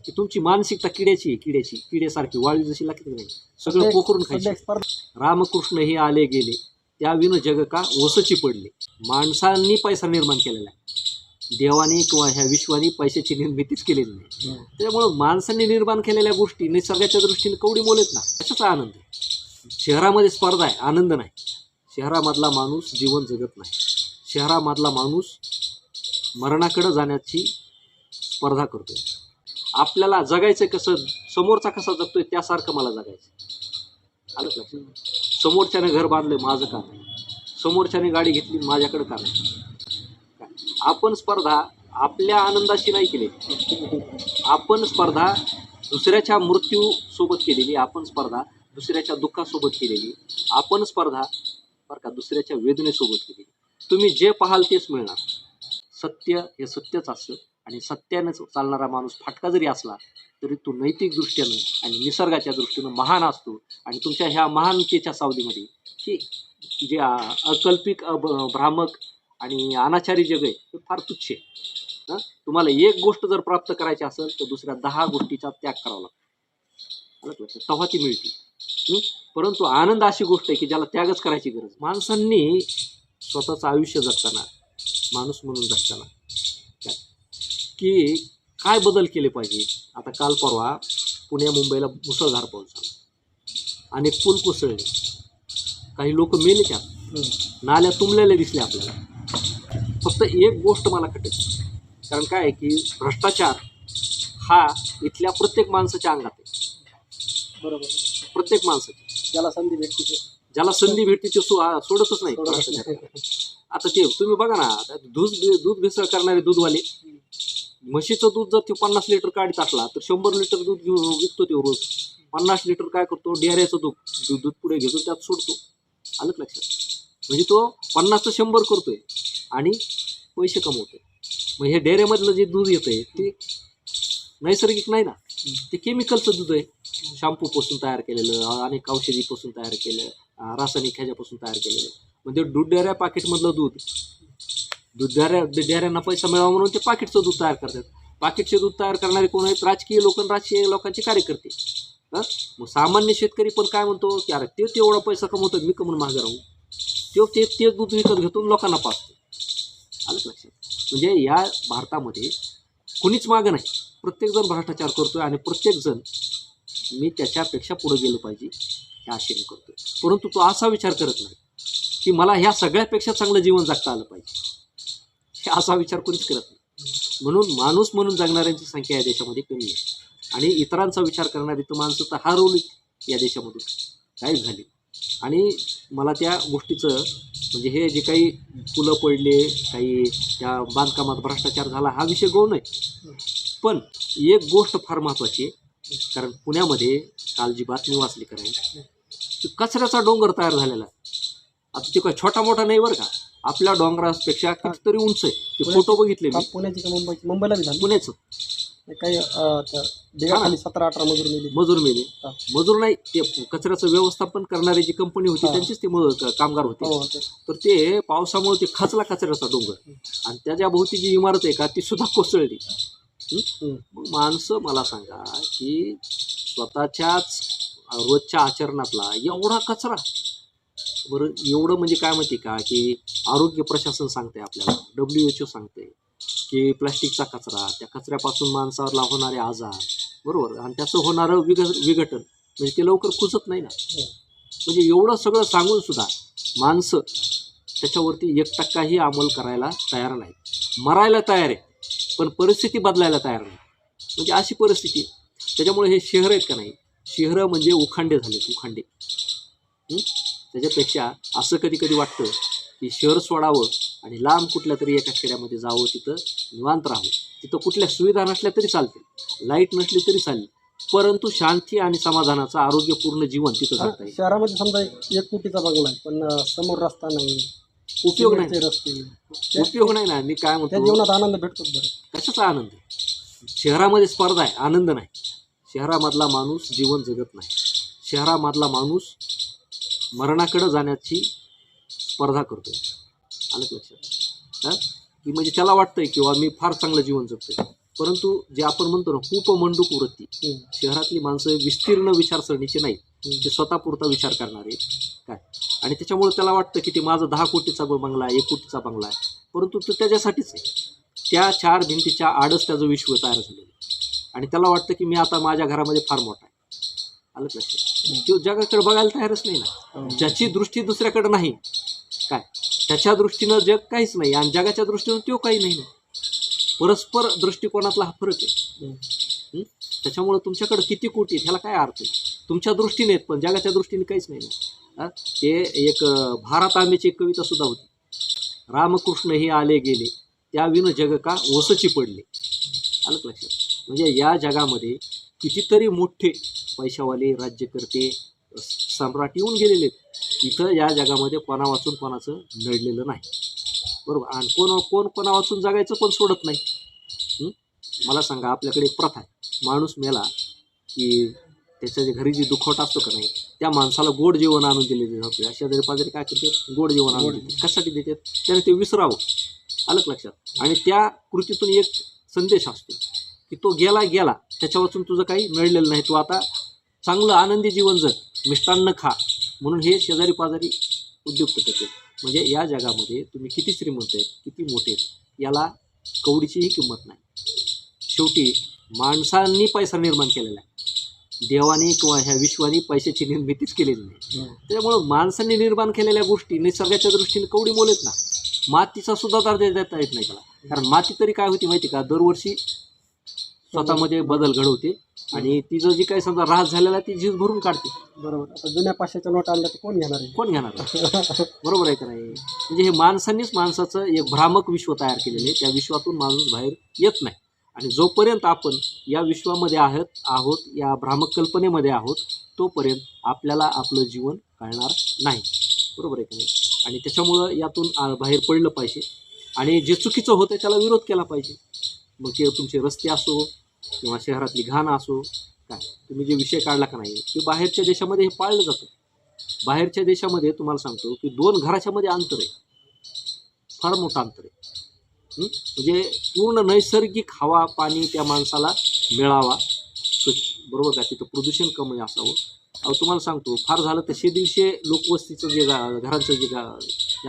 की तुमची मानसिकता किड्याची किड्यासारखी वाळी जशी लागते नाही, सगळं पोखरून खायचं. रामकृष्ण हे आले गेले त्याविन जग का ओसची पडले. माणसांनी पैसा निर्माण केलेला आहे, देवाने किंवा ह्या विश्वाने पैशाची निर्मितीच केलेली नाही. त्यामुळं माणसांनी निर्माण केलेल्या गोष्टी निसर्गाच्या दृष्टीने कवडी मोलेत ना, कशाचा आनंद आहे. शहरामध्ये स्पर्धा आहे, आनंद नाही. शहरामधला माणूस जीवन जगत नाही. शहरामधला माणूस मरणाकडे जाण्याची स्पर्धा करतोय. आपल्याला जगायचं कसं, समोरचा कसा जगतोय त्यासारखं मला जगायचं. आलं लक्षात. समोरच्याने घर बांधलं, माझं का नाही. समोरच्याने गाडी घेतली, माझ्याकडे का नाही. आपण स्पर्धा आपल्या आनंदाशी नाही केली, आपण स्पर्धा दुसऱ्याच्या मृत्यूसोबत केलेली, आपण स्पर्धा दुसऱ्याच्या दुःखासोबत केलेली, आपण स्पर्धा बरं का दुसऱ्याच्या वेदनेसोबत केलेली. तुम्ही जे पाहाल तेच मिळणार. सत्य हे सत्यच असतं आणि सत्याने चालणारा माणूस फाटका जरी असला तरी तो नैतिक दृष्ट्यानं आणि निसर्गाच्या दृष्टीनं महान असतो. आणि तुमच्या ह्या महानतेच्या सावलीमध्ये की जे अकल्पिक भ्रामक आणि अनाचारी जग आहे ते फार तुच्छ आहे. तुम्हाला एक गोष्ट जर प्राप्त करायची असेल तर दुसऱ्या 10 गोष्टीचा त्याग करावा लागतो, तेव्हा ती मिळते. परंतु आनंद अशी गोष्ट आहे की ज्याला त्यागच करायची गरज. माणसांनी स्वतःचं आयुष्य जगताना, माणूस म्हणून जगताना की काय बदल केले पाहिजे. आता काल परवा पुण्या मुंबईला मुसळधार पाऊस झाला, अनेक पूल कोसळले, काही लोक मेले, त्यात नाल्या तुंबलेल्या दिसल्या आपल्याला. फक्त एक गोष्ट मला कटेल, कारण काय आहे की भ्रष्टाचार हा इथल्या प्रत्येक माणसाच्या अंगात आहे. बरोबर, प्रत्येक माणसाच्या ज्याला संधी भेटते ते सोडतच नाही भ्रष्टाचार. आता ते तुम्ही बघा ना, दूध भेसळ करणारे दूधवाले, म्हशीचं दूध जर ते 50 लिटर काढत असला तर 100 लिटर दूध घेऊन विकतो ते रोज. 50 लिटर काय करतो, डेअऱ्याचं दूध पुढे घेतो, त्यात सोडतो. आलं लक्षात. म्हणजे तो 50चं 100 करतोय आणि पैसे कमवतोय. मग हे डेअऱ्यामधलं जे दूध येतंय ते नैसर्गिक नाही ना, ते केमिकलचं दूध आहे. शॅम्पूपासून तयार केलेलं, अनेक औषधीपासून तयार केलं, रासायनिक ह्याच्यापासून तयार केलेलं. म्हणजे दूध डेअऱ्या पाकिटमधलं दूध डेअऱ्यांना पैसा मिळावा म्हणून ते पाकिटचं दूध तयार करतात. पाकिटचे दूध तयार करणारे कोण आहेत, राजकीय लोकांचे कार्यकर्ते. मग सामान्य शेतकरी पण काय म्हणतो की अरे ते तेवढा पैसा कमवतो, मी कमून मागे राहू. ते दूध विकत घेतो, लोकांना पाचतो. आलं लक्षात. म्हणजे या भारतामध्ये कुणीच मागं नाही, प्रत्येकजण भ्रष्टाचार करतोय आणि प्रत्येकजण मी त्याच्यापेक्षा पुढे गेलो पाहिजे ह्या आशेने करतोय. परंतु तो असा विचार करत नाही की मला ह्या सगळ्यापेक्षा चांगलं जीवन जगता आलं पाहिजे, हे असा विचार कोणीच करत नाही. म्हणून माणूस म्हणून जगणाऱ्यांची संख्या या देशामध्ये कमी आहे आणि इतरांचा विचार करणारी तर माणसं तर हरवली या देशामधून, काहीच झाली. आणि मला त्या गोष्टीचं म्हणजे हे जे काही पुलं पडले, काही त्या बांधकामात भ्रष्टाचार झाला हा विषय गौण आहे. पण एक गोष्ट फार महत्त्वाची आहे, कारण पुण्यामध्ये काल जी बातमी वाचली करायला, कचऱ्याचा डोंगर तयार झालेला. आता ते काय छोटा मोठा नाही बरं का, आपल्या डोंगरापेक्षा कितीतरी उंच आहे. ते फोटो बघितले मी. पुण्याची का मुंबईची? मुंबईला बी झालं पुण्याचं. काही 17-18 मजूर मेले. मजूर नाही, ते कचऱ्याचं व्यवस्थापन करणारी जी कंपनी होती त्यांचेच ते कामगार होते. तर ते पावसामुळे ते खचला कचऱ्याचा डोंगर आणि त्याच्या भोवती जी इमारत आहे का ती सुद्धा कोसळली. माणसं मला सांगा की स्वतःच्याच रोजच्या आचरणातला एवढा कचरा. बरं एवढं म्हणजे काय माहिती का की आरोग्य प्रशासन सांगते आपल्याला, WHO सांगते की प्लास्टिकचा कचरा, त्या कचऱ्यापासून माणसाला होणारे आजार, बरोबर, आणि त्याचं होणारं विघटन म्हणजे ते लवकर कुजत नाही ना. म्हणजे एवढं सगळं सांगून सुद्धा माणसं त्याच्यावरती 1% अंमल करायला तयार नाही. मरायला तयार आहे पण परिस्थिती बदलायला तयार नाही. म्हणजे अशी परिस्थिती. त्याच्यामुळे हे शहरं आहेत का नाही, शहरं म्हणजे उखांडे झालेत, उखांडे. त्याच्यापेक्षा असं कधी कधी वाटतं की शहर सोडावं आणि लांब कुठल्या तरी एका खेड्यामध्ये जावं, तिथं निवांत राहावं. तिथं कुठल्या सुविधा नसल्या तरी चालतील, लाईट नसली तरी चालेल, परंतु शांती आणि समाधानाचं आरोग्यपूर्ण जीवन तिथं जगता येईल. शहरामध्ये समजा 1 कोटीचा बंगला आहे पण समोर रस्ता नाही, उपयोग नाही, रस्ते उपयोग नाही ना. मी काय म्हणतो, जीवनात आनंद भेटतो. बरं कशाचा आनंद आहे. शहरामध्ये स्पर्धा आहे, आनंद नाही. शहरामधला माणूस जीवन जगत नाही. शहरामधला माणूस मरणाकडे जाण्याची स्पर्धा करतोय. आलं लक्षात. की म्हणजे त्याला वाटतंय किंवा मी फार चांगलं जीवन जगतोय. परंतु जे आपण म्हणतो ना कूपमंडूक वृत्ती, शहरातली माणसं विस्तीर्ण विचारसरणीचे नाहीत, ते स्वतःपुरता विचार करणारे काय. आणि त्याच्यामुळे त्याला वाटतं की ते माझं 10 कोटीचा बंगला आहे, 1 कोटीचा बंगला आहे, परंतु तो त्याच्यासाठीच आहे. त्या 4 भिंतीच्या आडच त्याचं विश्व तयार झालेलं आहे आणि त्याला वाटतं की मी आता माझ्या घरामध्ये फार मोठा आहे. आलं लक्षात? तो जगाकडे बघायला तयारच नाही ना. ज्याची दृष्टी दुसऱ्याकडे नाही काय, त्याच्या दृष्टीनं जग काहीच नाही आणि जगाच्या दृष्टीनं तो काही नाही ना. परस्पर दृष्टिकोनातला हा फरक आहे. त्याच्यामुळं तुमच्याकडे किती कोटी ह्याला काय अर्थ आहे? तुमच्या दृष्टीने आहेत पण जगाच्या दृष्टीने काहीच नाही ना. ते एक भारत आंबेची एक कविता सुद्धा होती, रामकृष्ण हे आले गेले त्या विन जग का ओसची पडले. आलं लक्षात? म्हणजे या जगामध्ये कितीतरी मोठे पैशावाले राज्यकर्ते सम्राट येऊन गेलेले आहेत. इथं या जगामध्ये कोणा वाचून कोणाचं नडलेलं नाही. बरोबर. आणि कोण कोणा वाचून जगायचं पण सोडत नाही. मला सांगा, आपल्याकडे एक प्रथा आहे, माणूस मेला की त्याच्या जे घरी जी दुखवट असतो का नाही, त्या माणसाला गोड जेवण आणून दिले जाते. अशा जरी पाजारी काय करते, गोड जेवण आणून देते. कशासाठी देतात? त्याने ते विसरावं. आलं लक्षात? आणि त्या कृतीतून एक संदेश असतो की तो गेला त्याच्या वाचून तुझं काही नडलेलं नाही, तू आता चांगलं आनंदी जीवन जग, मिष्टान्न खा. म्हणून हे शेजारी पाजारी उद्युक्त करते. म्हणजे या जगामध्ये तुम्ही किती श्रीमंत आहेत, किती मोठे आहेत, याला कवडीचीही किंमत नाही. शेवटी माणसांनी पैसा निर्माण केलेला आहे, देवाने किंवा ह्या विश्वाने पैशाची निर्मितीच केलेली नाही. त्याच्यामुळं माणसांनी निर्माण केलेल्या गोष्टी निसर्गाच्या दृष्टीने कवडी मोल आहेत ना. मातीचा सुद्धा दर्जा देता येत नाही त्याला. कारण माती तरी काय होती माहिती का, दरवर्षी स्वतःमध्ये बदल घडवते आणि तिचं जी काही समजा ऱ्हास झालेला ती झीज भरून काढते. बरोबर. आता जुन्या 500च्या नोट आणल्या तर कोण घेणार आहे? कोण घेणार? बरोबर आहे का नाही? म्हणजे हे माणसांनीच माणसाचं एक भ्रामक विश्व तयार केलेलं आहे. त्या विश्वातून माणूस बाहेर येत नाही. आणि जोपर्यंत आपण या विश्वामध्ये आहोत, या भ्रामक कल्पनेमध्ये आहोत, तोपर्यंत आपल्याला आपलं जीवन कळणार नाही. बरोबर आहे का नाही? आणि त्याच्यामुळं यातून बाहेर पडलं पाहिजे आणि जे चुकीचं होतं त्याला विरोध केला पाहिजे. मग ते तुमचे रस्ते असो किंवा शहरातली घाण असो काय, तुम्ही जे विषय काढला का नाही, की बाहेरच्या देशामध्ये हे पाळलं जातं. बाहेरच्या देशामध्ये तुम्हाला सांगतो की 2 घराच्या मध्ये अंतर आहे, फार मोठं अंतर आहे. म्हणजे पूर्ण नैसर्गिक हवा पाणी त्या माणसाला मिळावा. बरोबर का? तिथं प्रदूषण कमी असावं. तुम्हाला सांगतो, फार झालं तर 100-150 लोकवस्तीचं जे घरांचं जे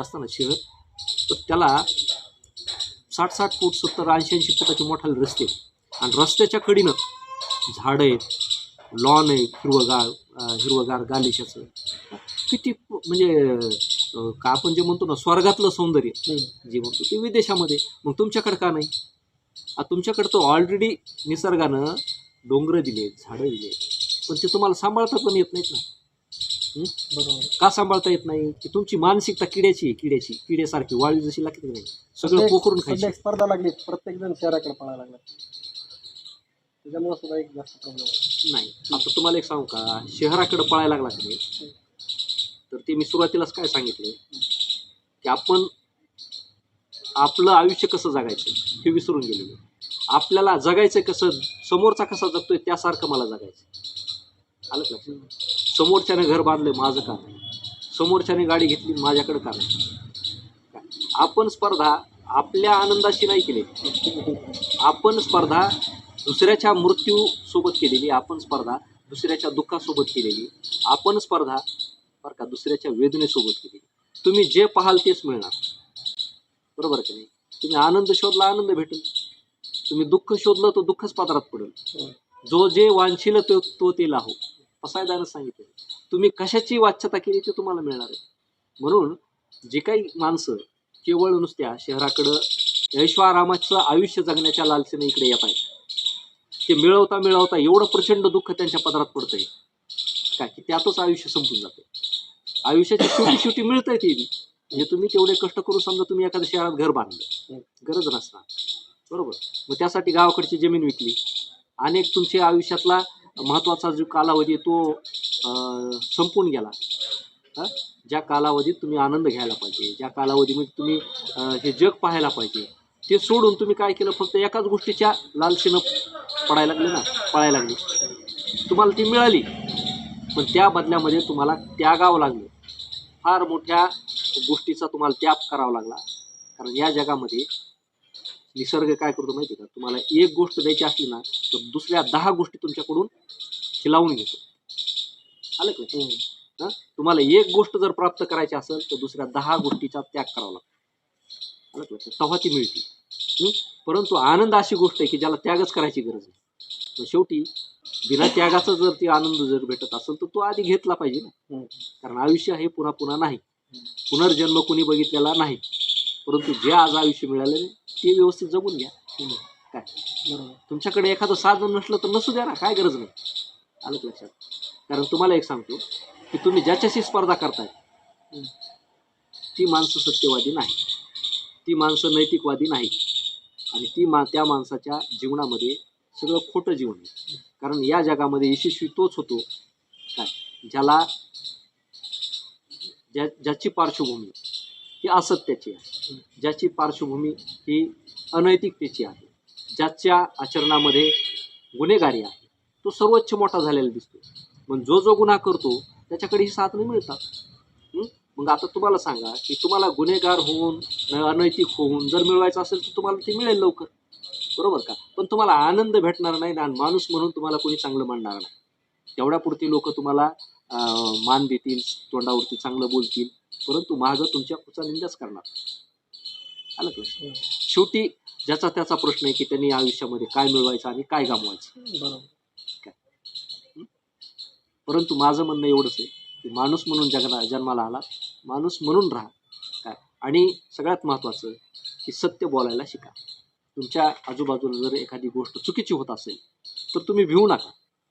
असतं ना शहर, तर त्याला 60-60 फूट 70-80 फुटाचे मोठाले रस्ते आणि रस्त्याच्या कडीनं झाडं आहेत, लॉन आहे, हिरवगार गालिशाचं. किती म्हणजे का आपण जे म्हणतो ना स्वर्गातलं सौंदर्य जे म्हणतो ते विदेशामध्ये. मग तुमच्याकडे का नाही? तुमच्याकडे तो ऑलरेडी निसर्गानं डोंगर दिले, झाडं दिले, पण ते तुम्हाला सांभाळता पण येत नाहीत ना. बरोबर. का सांभाळता येत नाही? की तुमची मानसिकता किड्यासारखी वाळू जशी लागते नाही, सगळं पोखरून खायचं. स्पर्धा लागली, प्रत्येक जण शहराकडे पळायला लागला, त्याच्यामुळे सुद्धा एक जास्त प्रॉब्लेम नाही. आता तुम्हाला एक सांगू का, शहराकडे पळायला लागला की नाही, तर ते मी सुरुवातीलाच काय सांगितलं की आपण आपलं आयुष्य कसं जगायचं हे विसरून गेलेलो. आपल्याला जगायचं कसं, समोरचा कसा जगतोय त्यासारखं मला जगायचं. आलं का लक्षात? समोरच्याने घर बांधलं, माझं का नाही? समोरच्याने गाडी घेतली, माझ्याकडे का नाही? आपण स्पर्धा आपल्या आनंदाशी नाही केली, आपण स्पर्धा दुसऱ्याच्या मृत्यूसोबत केलेली, आपण स्पर्धा दुसऱ्याच्या दुःखासोबत केलेली, आपण स्पर्धा बरं का दुसऱ्याच्या वेदनेसोबत केलेली. तुम्ही जे पाहाल तेच मिळणार. बरोबर की नाही? तुम्ही आनंद शोधला आनंद भेटेल, तुम्ही दुःख शोधलं तर दुःखच पात्रात पडेल. जो जे वांछील तो ते लाहो, पसायदानं सांगितलं. तुम्ही कशाची वाच्यता केली ते तुम्हाला मिळणार आहे. म्हणून जे काही माणसं केवळ नुसत्या शहराकडं ऐशोआरामाचं आयुष्य जगण्याच्या लालसेने इकडे येत आहेत, ते मिळवता एवढं प्रचंड दुःख त्यांच्या पदरात पडतंय काय की त्यातच आयुष्य संपून जातं. आयुष्याची शेवटी मिळतंय ते बी, म्हणजे तुम्ही तेवढे कष्ट करून समजा तुम्ही एखाद्या शहरात घर बांधलं, गरज नसणार. बरोबर. मग त्यासाठी गावाकडची जमीन विकली, अनेक तुमच्या आयुष्यातला महत्त्वाचा जो कालावधी तो संपून गेला. ज्या कालावधीत तुम्ही आनंद घ्यायला पाहिजे, ज्या कालावधीमध्ये तुम्ही हे जग पाहायला पाहिजे, ते सोडून तुम्ही काय केलं, फक्त एकाच गोष्टीच्या लालसेनं पळायला लागले. तुम्हाला ती मिळाली, पण त्या बदल्यामध्ये तुम्हाला त्यागावं लागलं. फार मोठ्या गोष्टीचा तुम्हाला त्याग करावा लागला. कारण या जगामध्ये निसर्ग काय करतो माहिती आहे का, तुम्हाला एक गोष्ट द्यायची असली ना तर दुसऱ्या 10 गोष्टी तुमच्याकडून खिलावून घेतो. आलं का लक्षात? तुम्हाला एक गोष्ट जर प्राप्त करायची असेल तर दुसऱ्या 10 गोष्टीचा त्याग करावा लागतो. आलं का लक्षात? तेव्हा ती मिळते. परंतु आनंद अशी गोष्ट आहे की ज्याला त्यागच करायची गरज नाही. मग शेवटी बिना त्यागाचा जर ती आनंद जर भेटत असेल तर तो आधी घेतला पाहिजे ना. कारण आयुष्य हे पुन्हा पुन्हा नाही, पुनर्जन्म कुणी बघितलेला नाही. परंतु जे आज आयुष्य मिळाले ते व्यवस्थित जगून घ्या. काय बरोबर. तुमच्याकडे एखादं साधन नसलं तर नसू द्या ना, काय गरज नाही. आलं का लक्षात? कारण तुम्हाला एक सांगतो की तुम्ही ज्याच्याशी स्पर्धा करताय ती माणसं सत्यवादी नाही, ती माणसं नैतिकवादी नाही, आणि त्या माणसाच्या जीवनामध्ये सगळं खोटं जीवन आहे. कारण या जगामध्ये यशस्वी तोच होतो काय ज्याची पार्श्वभूमी ही असत्याची आहे, ज्याची पार्श्वभूमी ही अनैतिकतेची आहे, ज्याच्या आचरणामध्ये गुन्हेगारी आहे, तो सर्वोच्च मोठा झालेला दिसतो. पण जो गुन्हा करतो त्याच्याकडे ही साधनं मिळतात. मग आता तुम्हाला सांगा की तुम्हाला गुन्हेगार होऊन अनैतिक होऊन जर मिळवायचं असेल तर तुम्हाला ते मिळेल लवकर, बरोबर का? पण तुम्हाला आनंद भेटणार नाही ना, माणूस म्हणून तुम्हाला कोणी चांगलं मानणार नाही. तेवढ्यापुरती लोक तुम्हाला मान देतील, तोंडावरती चांगलं बोलतील, परंतु मागं तुमच्या कुचा निंदाच करणार. आलं का? शेवटी ज्याचा त्याचा प्रश्न आहे की त्यांनी आयुष्यामध्ये काय मिळवायचं आणि काय गमवायचं. बरोबर. परंतु माझं म्हणणं एवढंच आहे की माणूस म्हणून जन्माला आला, माणूस म्हणून राहा काय. आणि सगळ्यात महत्त्वाचं की सत्य बोलायला शिका. तुमच्या आजूबाजूला जर एखादी गोष्ट चुकीची होत असेल तर तुम्ही भिवू नका.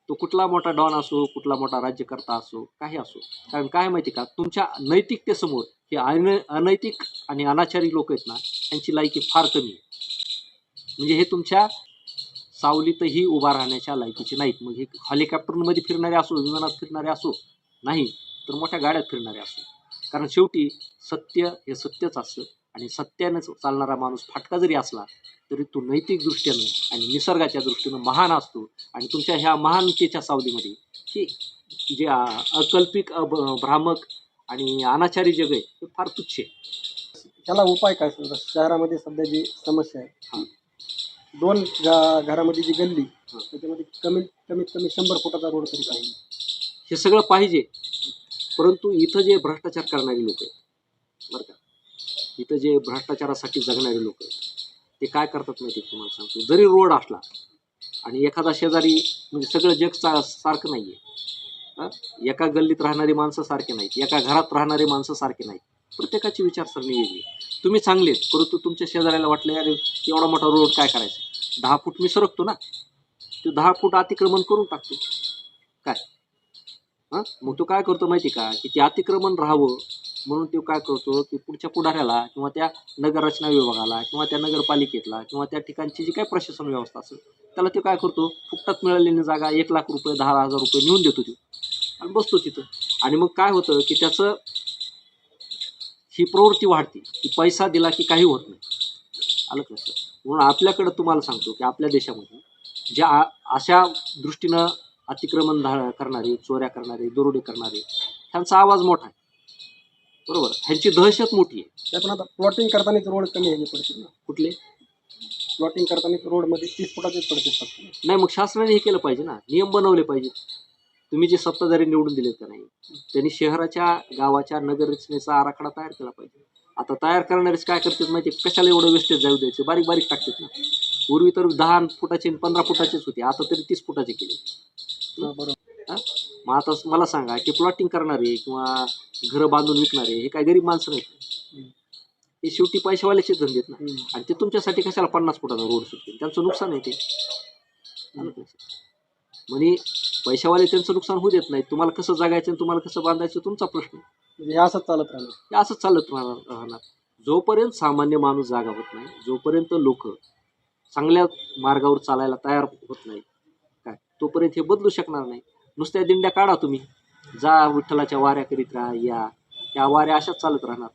तो कुठला मोठा डॉन असो, कुठला मोठा राज्यकर्ता असो, काही असो. कारण काय माहिती का, तुमच्या नैतिकतेसमोर हे अनैतिक आणि अनाचारी लोक आहेत ना, त्यांची लायकी फार कमी आहे. म्हणजे हे तुमच्या सावलीतही उभा राहण्याच्या लायकीचे नाहीत. मग हे हेलिकॉप्टरमध्ये फिरणारे असो, विमानात फिरणारे असो, नाही तर मोठ्या गाड्यात फिरणारे असो. कारण शेवटी सत्य हे सत्यच असतं, आणि सत्यानेच चालणारा माणूस फाटका जरी असला तरी तो नैतिक दृष्ट्यानं आणि निसर्गाच्या दृष्टीनं महान असतो. आणि तुमच्या ह्या महानतेच्या सावलीमध्ये हे जे अकल्पिक भ्रामक आणि अनाचारी जग आहे ते फार तुच्छ आहे. त्याला उपाय काय समजा शहरामध्ये सध्या जी समस्या आहे, 2 घरामध्ये जी गल्ली त्याच्यामध्ये कमीत कमी 100 फुटाचा रोड तरी पाहिजे. हे सगळं पाहिजे, परंतु इथं जे भ्रष्टाचार करणारी लोक आहेत बरं का, इथं जे भ्रष्टाचारासाठी जगणारे लोक आहेत ते काय करतात माहिती आहे तुम्हाला सांगतो. जरी रोड असला आणि एखादा शेजारी, म्हणजे सगळं जग सारखं नाही आहे. एका गल्लीत राहणारी माणसं सारखे नाहीत, एका घरात राहणारी माणसं सारखे नाहीत. प्रत्येकाची विचारसरणी वेगळी. तुम्ही चांगले आहेत, परंतु तुमच्या शेजाऱ्याला वाटलं अरे एवढा मोठा रोड काय करायचं, 10 फूट मी सरकतो ना, तो 10 फूट अतिक्रमण करून टाकतो काय. मग तो काय करतो माहिती का, की ते अतिक्रमण राहावं म्हणून तो काय करतो की पुढच्या पुढाऱ्याला किंवा त्या नगररचना विभागाला किंवा त्या नगरपालिकेतला किंवा त्या ठिकाणची जी काही प्रशासन व्यवस्था असेल त्याला ते काय करतो, फुकटात मिळालेली जागा 1 लाख रुपये 10,000 रुपये नेऊन देतो तो आणि बसतो तिथं. आणि मग काय होतं की त्याचं ही प्रवृत्ती वाढते की पैसा दिला की काही होत नाही. आलं का लक्षात? म्हणून आपल्याकडं तुम्हाला सांगतो की आपल्या देशामध्ये ज्या अशा दृष्टीनं अतिक्रमण करणारे, चोऱ्या करणारे, दरोडे करणारे, ह्यांचा आवाज मोठा आहे, बरोबर, ह्यांची दहशत मोठी आहे. त्या पण आता प्लॉटिंग करतानाच रोड कमी आहे पडते ना. कुठले प्लॉटिंग करतानाच रोडमध्ये 30 फुटाचेच पडते फक्त. नाही, मग शासनाने हे केलं पाहिजे ना, नियम बनवले पाहिजे. तुम्ही जे सत्ताधारी निवडून दिलेत का नाही, त्यांनी शहराच्या गावाच्या नगररचनेचा आराखडा तयार केला पाहिजे. आता तयार करणारेच काय करतात माहिती, कशाला एवढं वेस्टेज जाऊ द्यायचे, बारीक बारीक टाकतात ना. पूर्वी तर 10 फुटाचे 15 फुटाचेच होते, आता तरी 30 फुटाचे केले. बरोबर. मग आता मला सांगा की प्लॉटिंग करणारे किंवा घरं बांधून विकणारे हे काय गरीब माणसं नाहीत, हे शेवटी पैशावाल्याचे धंदे आहेत ना. आणि ते तुमच्यासाठी कशाला 50 फुटाचा रोड सुटतील, त्यांचं नुकसान आहे ते. म्हणजे पैशावाले त्यांचं नुकसान होऊ देत नाही. तुम्हाला कसं जगायचं आणि तुम्हाला कसं बांधायचं तुमचा प्रश्न. म्हणजे हे असंच चालत राहणार, हे असंच चालत राहणार. जोपर्यंत सामान्य माणूस जागा होत नाही, जोपर्यंत लोक चांगल्या मार्गावर चालायला तयार होत नाही काय, तोपर्यंत हे बदलू शकणार नाही. नुसत्या दिंड्या काढा तुम्ही, जा विठ्ठलाच्या वाऱ्या करीत राहा, या त्या वाऱ्या अशाच चालत राहणार.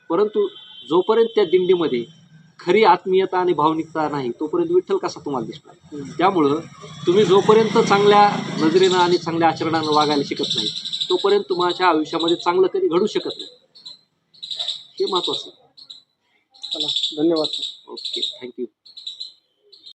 परंतु जोपर्यंत त्या दिंडीमध्ये खरी आत्मीयता आणि भावनिकता नाही तोपर्यंत विठ्ठल कसा तुम्हाला दिसणार. त्यामुळं तुम्ही जोपर्यंत चांगल्या नजरेनं आणि चांगल्या आचरणानं वागायला शिकत नाही तोपर्यंत तुमच्या आयुष्यामध्ये चांगलं कधी घडू शकत नाही. हे महत्त्वाचं. चला, धन्यवाद सर. Okay, thank you.